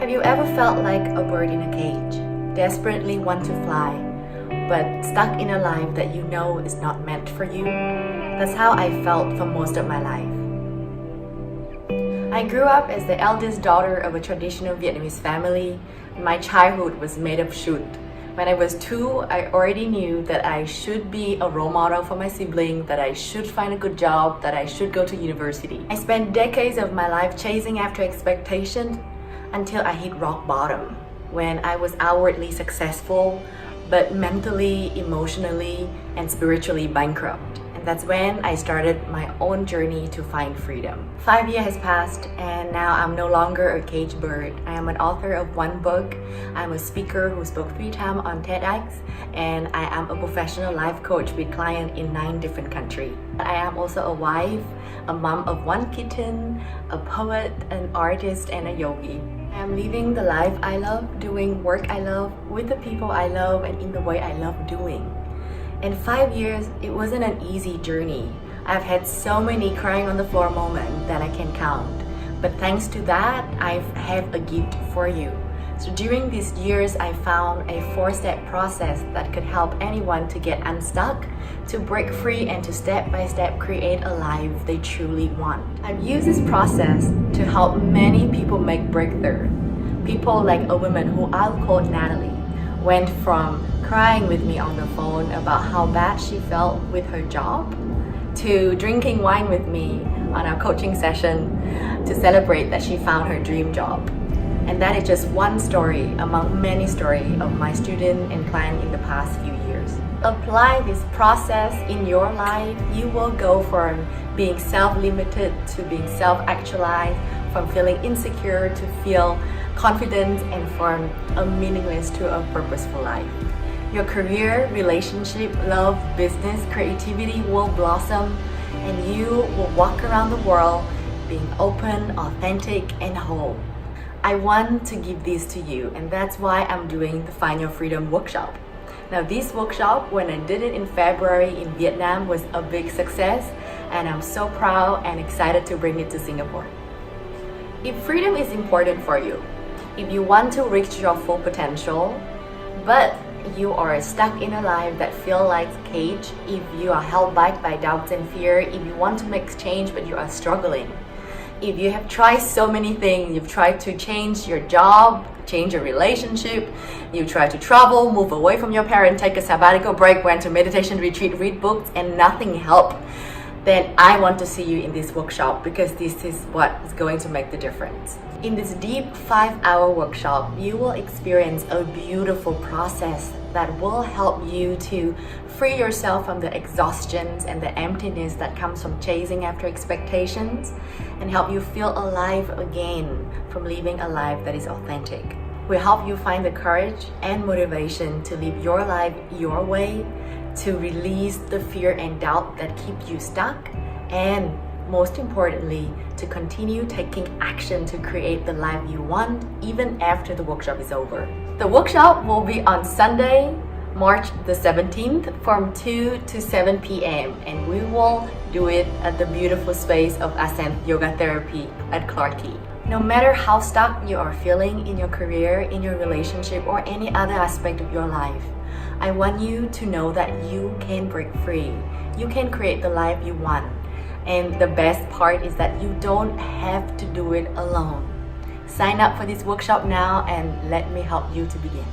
Have you ever felt like a bird in a cage, desperately want to fly, but stuck in a life that you know is not meant for you? That's how I felt for most of my life. I grew up as the eldest daughter of a traditional Vietnamese family. My childhood was made of shoot. When I was 2, I already knew that I should be a role model for my sibling, that I should find a good job, that I should go to university. I spent decades of my life chasing after expectations until I hit rock bottom, when I was outwardly successful, but mentally, emotionally, and spiritually bankrupt. And that's when I started my own journey to find freedom. 5 years has passed, and now I'm no longer a caged bird. I am an author of 1 book. I'm a speaker who spoke 3 times on TEDx, and I am a professional life coach with clients in 9 different countries. I am also a wife, a mom of 1 kitten, a poet, an artist, and a yogi. I am living the life I love, doing work I love, with the people I love, and in the way I love doing. In 5 years, it wasn't an easy journey. I've had so many crying on the floor moments that I can't count. But thanks to that, I have a gift for you. So during these years, I found a 4-step process that could help anyone to get unstuck, to break free, and to step by step create a life they truly want. I've used this process to help many people make breakthrough. People like a woman who I'll call Natalie went from crying with me on the phone about how bad she felt with her job to drinking wine with me on our coaching session to celebrate that she found her dream job. And that is just one story among many stories of my student and client in the past few years. Apply this process in your life, you will go from being self-limited to being self-actualized, from feeling insecure to feel confident, and from a meaningless to a purposeful life. Your career, relationship, love, business, creativity will blossom, and you will walk around the world being open, authentic, and whole. I want to give this to you, and that's why I'm doing the Find Your Freedom workshop. Now, this workshop, when I did it in February in Vietnam, was a big success, and I'm so proud and excited to bring it to Singapore. If freedom is important for you, if you want to reach your full potential, but you are stuck in a life that feels like a cage, if you are held back by doubts and fear, if you want to make change but you are struggling, if you have tried so many things, you've tried to change your job, change your relationship, you try to travel, move away from your parents, take a sabbatical break, went to meditation retreat, read books, and nothing helped, then I want to see you in this workshop, because this is what is going to make the difference. In this deep 5-hour workshop, you will experience a beautiful process that will help you to free yourself from the exhaustions and the emptiness that comes from chasing after expectations, and help you feel alive again from living a life that is authentic. We'll help you find the courage and motivation to live your life your way, to release the fear and doubt that keep you stuck, and most importantly, to continue taking action to create the life you want even after the workshop is over. The workshop will be on Sunday, March the 17th from 2 to 7 p.m. and we will do it at the beautiful space of Ascent Yoga Therapy at Clarke Quay. No matter how stuck you are feeling in your career, in your relationship, or any other aspect of your life, I want you to know that you can break free. You can create the life you want. And the best part is that you don't have to do it alone. Sign up for this workshop now and let me help you to begin.